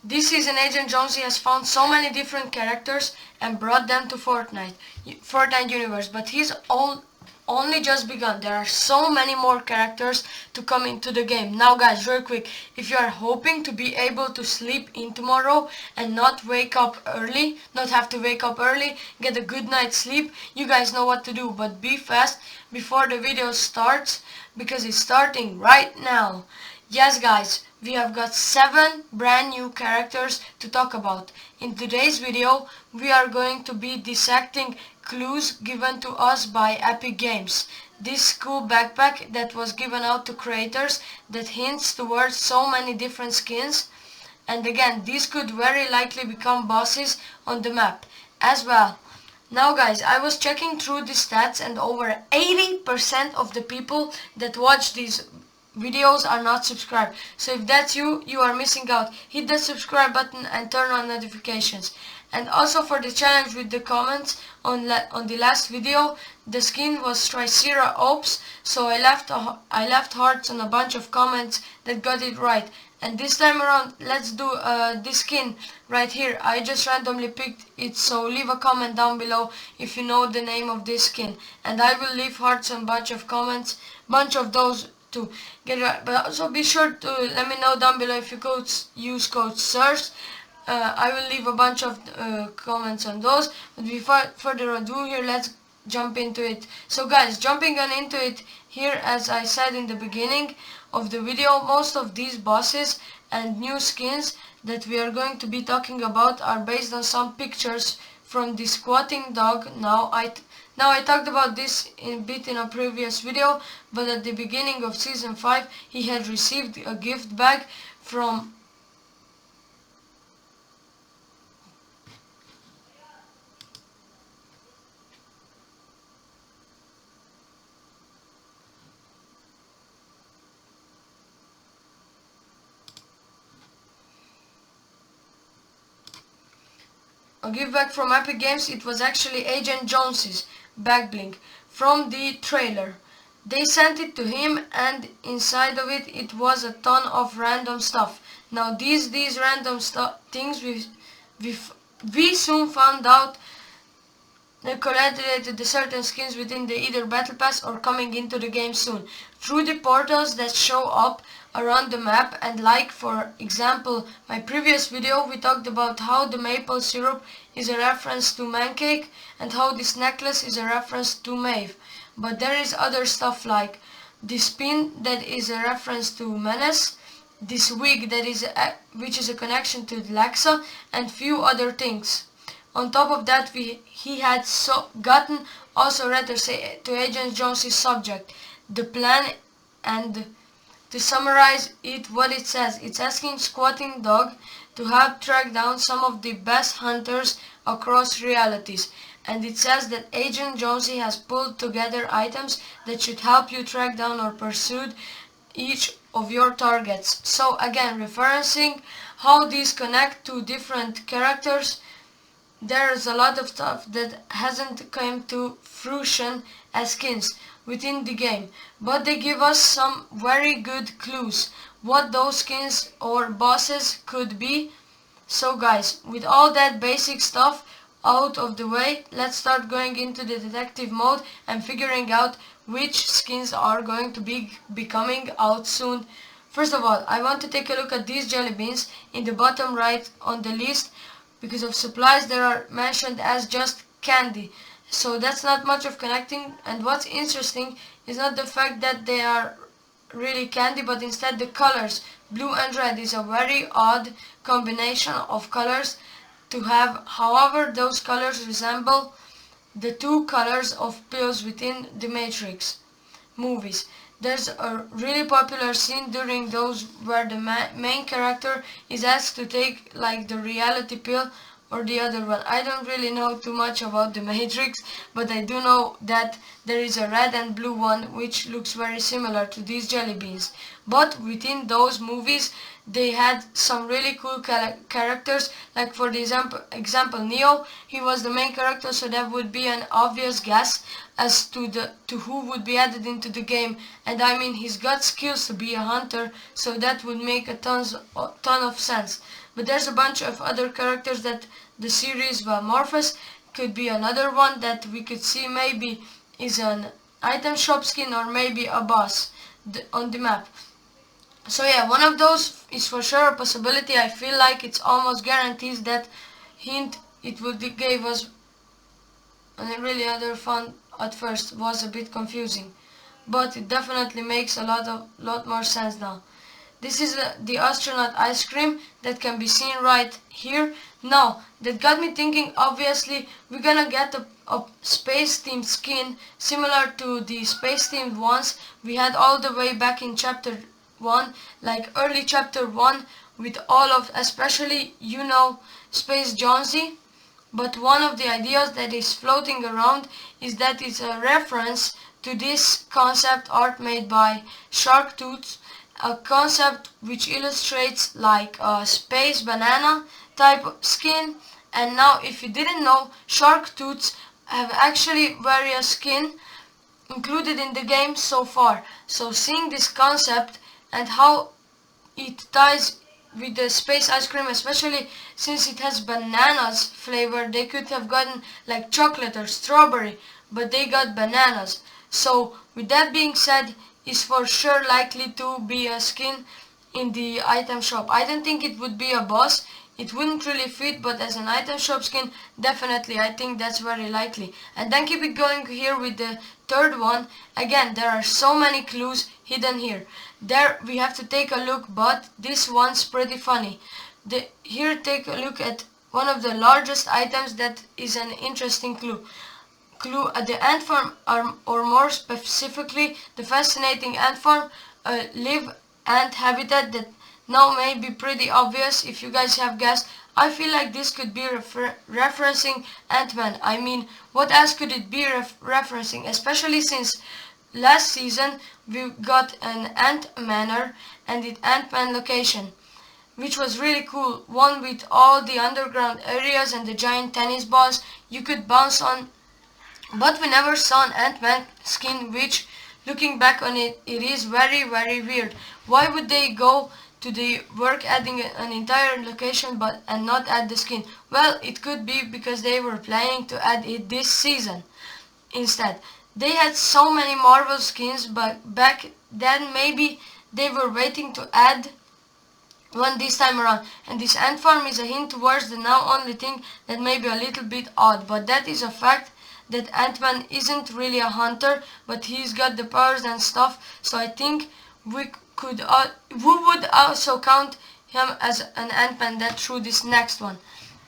This season Agent Jonesy has found so many different characters and brought them to Fortnite universe, but he's only just begun. There are so many more characters to come into the game. Now guys, real quick, if you are hoping to be able to sleep in tomorrow and not have to wake up early, get a good night's sleep, you guys know what to do, but be fast before the video starts, because it's starting right now. Yes guys, we have got 7 brand new characters to talk about. In today's video, we are going to be dissecting clues given to us by Epic Games. This cool backpack that was given out to creators that hints towards so many different skins. And again, these could very likely become bosses on the map as well. Now guys, I was checking through the stats and over 80% of the people that watch these videos are not subscribed. So if that's you, you are missing out. Hit the subscribe button and turn on notifications. And also for the challenge with the comments on the last video, the skin was Tricera Ops, so I left hearts on a bunch of comments that got it right. And this time around, let's do this skin right here. I just randomly picked it, so leave a comment down below if you know the name of this skin. And I will leave hearts on a bunch of comments, bunch of those to get it right. But also be sure to let me know down below if you use code SIRS. I will leave a bunch of comments on those. But without further ado, here, let's jump into it. So guys, jumping on into it here, as I said in the beginning of the video, most of these bosses and new skins that we are going to be talking about are based on some pictures from the squatting dog. Now I talked about this in a previous video, but at the beginning of season 5 he had received a gift bag from a gift bag from Epic Games. It was actually Agent Jonesy's back bling from the trailer. They sent it to him, and inside of it was a ton of random stuff. Now these random things we soon found out they correlated to certain skins within the either battle pass or coming into the game soon through the portals that show up around the map. And like for example my previous video, we talked about how the maple syrup is a reference to Mancake and how this necklace is a reference to Maeve. But there is other stuff like this pin that is a reference to Menace, this wig that is which is a connection to Lexa, and few other things. On top of that, he had gotten also letters to Agent Jones's subject, the plan, and to summarize it, what it says, it's asking Squatting Dog to help track down some of the best hunters across realities. And it says that Agent Jonesy has pulled together items that should help you track down or pursue each of your targets. So again, referencing how these connect to different characters. There's a lot of stuff that hasn't come to fruition as skins within the game, but they give us some very good clues what those skins or bosses could be. So guys, with all that basic stuff out of the way, let's start going into the detective mode and figuring out which skins are going to be coming out soon. First of all, I want to take a look at these jelly beans in the bottom right on the list. Because of supplies, they are mentioned as just candy, so that's not much of connecting. And what's interesting is not the fact that they are really candy, but instead the colors. Blue and red is a very odd combination of colors to have. However, those colors resemble the 2 colors of pills within the Matrix movies. There's a really popular scene during those where the main character is asked to take like the reality pill or the other one. I don't really know too much about the Matrix, but I do know that there is a red and blue one which looks very similar to these jelly beans. But within those movies they had some really cool characters, like for the example Neo. He was the main character, so that would be an obvious guess as to who would be added into the game. And I mean, he's got skills to be a hunter, so that would make a ton of sense. but there's a bunch of other characters that the series will morphous. Could be another one that we could see maybe is an item shop skin or maybe a boss on the map. So yeah, one of those is for sure a possibility. I feel like it's almost guarantees that hint it would give us, and really other fun at first was a bit confusing, but it definitely makes a lot more sense now. This is the astronaut ice cream that can be seen right here. Now, that got me thinking, obviously, we're gonna get a space-themed skin similar to the space-themed ones we had all the way back in chapter 1, like early chapter 1, with all of, especially, Space Jonesy. But one of the ideas that is floating around is that it's a reference to this concept art made by Sharktooth, a concept which illustrates like a space banana type skin. And now, if you didn't know, Sharktooths have actually various skin included in the game so far. So seeing this concept and how it ties with the space ice cream, especially since it has bananas flavor, they could have gotten like chocolate or strawberry, but they got bananas. So with that being said, is for sure likely to be a skin in the item shop. I don't think it would be a boss. It wouldn't really fit, but as an item shop skin, definitely I think that's very likely. And then keep it going here with the third one. Again, there are so many clues hidden here. There we have to take a look, but this one's pretty funny. Here take a look at one of the largest items that is an interesting clue. The ant farm, or more specifically the fascinating ant farm, a live ant habitat that now may be pretty obvious if you guys have guessed. I feel like this could be referencing Ant-Man. I mean, what else could it be referencing, especially since last season we got an Ant Manor and the Ant-Man location, which was really cool, one with all the underground areas and the giant tennis balls you could bounce on. But we never saw an Ant-Man skin, which, looking back on it, it is very weird. Why would they go to the work adding an entire location and not add the skin? Well, it could be because they were planning to add it this season instead. They had so many Marvel skins, but back then maybe they were waiting to add one this time around. And this ant farm is a hint towards the now only thing that may be a little bit odd, but that is a fact that Ant-Man isn't really a hunter, but he's got the powers and stuff, so I think we would also count him as an Ant-Man that through this next one.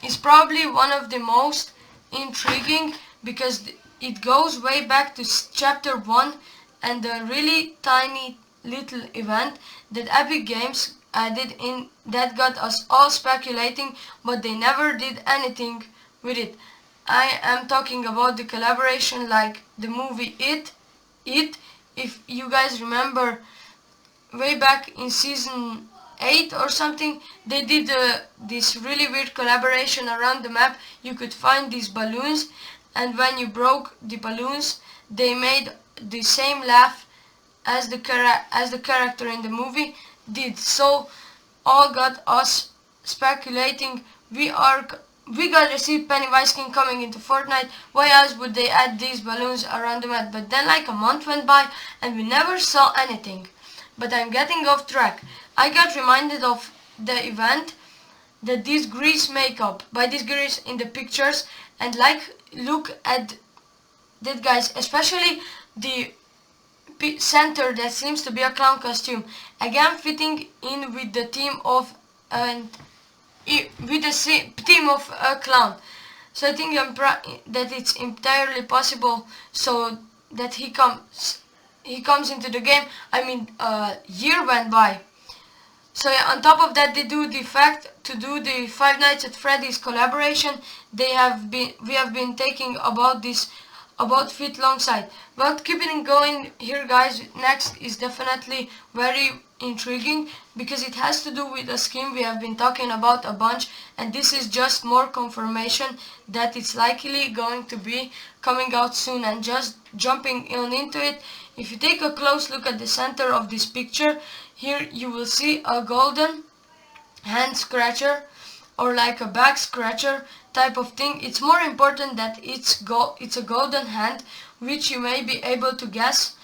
It's probably one of the most intriguing because it goes way back to chapter 1 and the really tiny little event that Epic Games added in that got us all speculating, but they never did anything with it. I am talking about the collaboration like the movie It. If you guys remember, way back in season 8 or something, they did this really weird collaboration around the map. You could find these balloons, and when you broke the balloons, they made the same laugh as the character in the movie did. So all got us speculating. We gotta see Pennywise skin coming into Fortnite. Why else would they add these balloons around the map? But then like a month went by and we never saw anything. But I'm getting off track. I got reminded of the event that this grease makeup, by this grease in the pictures, and like look at that, guys, especially the center that seems to be a clown costume, again fitting in with the theme of a clown. So I think that it's entirely possible so that he comes into the game. I mean, a year went by. So yeah, on top of that, they do the fact to do the Five Nights at Freddy's collaboration. We have been taking about feet long side. But keeping it going here, guys, next is definitely very intriguing because it has to do with a skin we have been talking about a bunch, and this is just more confirmation that it's likely going to be coming out soon. And just jumping on into it, if you take a close look at the center of this picture, here you will see a golden hand scratcher or like a back scratcher type of thing. It's more important that it's a golden hand, which you may be able to guess,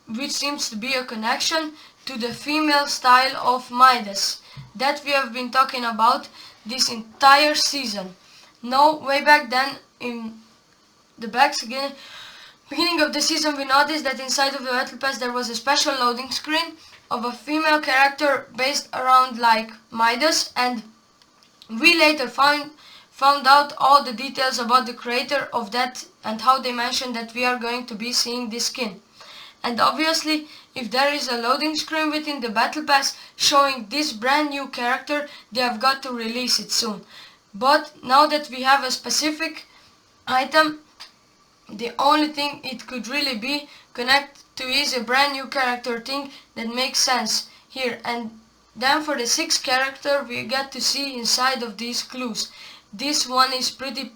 which seems to be a connection to the female style of Midas that we have been talking about this entire season. Now, way back then in the beginning of the season, we noticed that inside of the Battle Pass there was a special loading screen of a female character based around like Midas, and we later found out all the details about the creator of that and how they mentioned that we are going to be seeing this skin. And obviously, if there is a loading screen within the Battle Pass showing this brand new character, they have got to release it soon. But now that we have a specific item, the only thing it could really be connected to is a brand new character thing that makes sense here. And then for the 6th character, we get to see inside of these clues. This one is pretty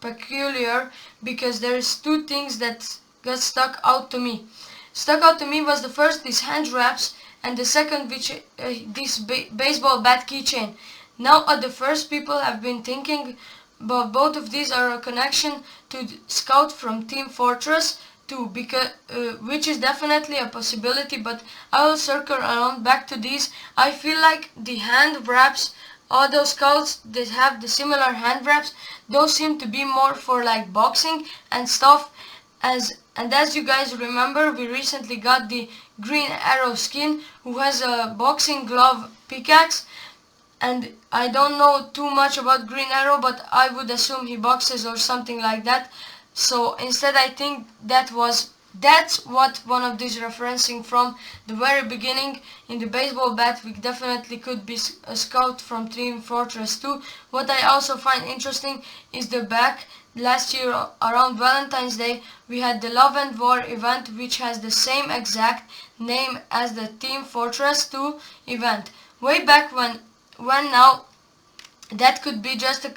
peculiar because there's 2 things that got stuck out to me. Stuck out to me was the first, these hand wraps, and the second, which this baseball bat keychain. Now at the first, people have been thinking, but both of these are a connection to Scout from Team Fortress 2, because, which is definitely a possibility, but I will circle around back to these. I feel like the hand wraps, all those scouts that have the similar hand wraps, those seem to be more for like boxing and stuff. And as you guys remember, we recently got the Green Arrow skin, who has a boxing glove pickaxe. And I don't know too much about Green Arrow, but I would assume he boxes or something like that. So instead, I think that's what one of these referencing from the very beginning. In the baseball bat, we definitely could be a scout from Team Fortress 2. What I also find interesting is the back. Last year around Valentine's Day, we had the Love and War event, which has the same exact name as the Team Fortress 2 event. Way back when now, that could be just a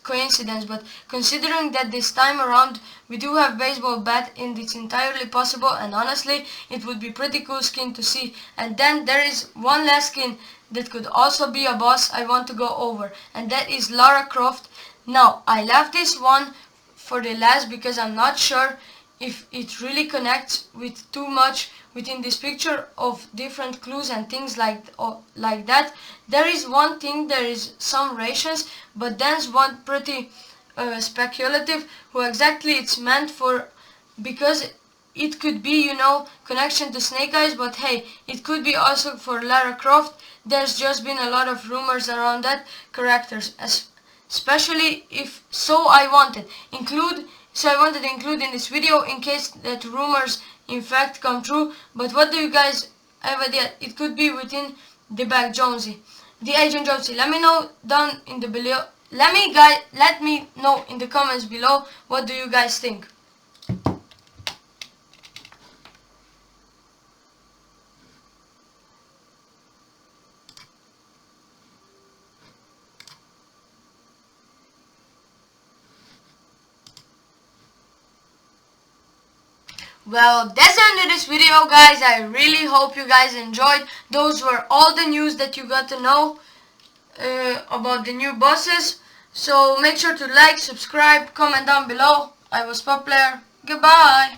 coincidence, but considering that this time around we do have baseball bat, and it's entirely possible, and honestly it would be pretty cool skin to see. And then there is one last skin that could also be a boss I want to go over, and that is Lara Croft. Now I left this one for the last because I'm not sure if it really connects with too much within this picture of different clues and things like that. There is one thing, there is some rations, but there's one pretty speculative who exactly it's meant for, because it could be, connection to Snake Eyes, but hey, it could be also for Lara Croft. There's just been a lot of rumors around that characters, especially if I wanted to include in this video in case that rumors in fact come true. But what do you guys have idea? It could be within the Agent Jonesy. Let me know down in the below. Let me know in the comments below, what do you guys think? Well, that's the end of this video, guys. I really hope you guys enjoyed. Those were all the news that you got to know about the new bosses. So make sure to like, subscribe, comment down below. I was Pop Player. Goodbye.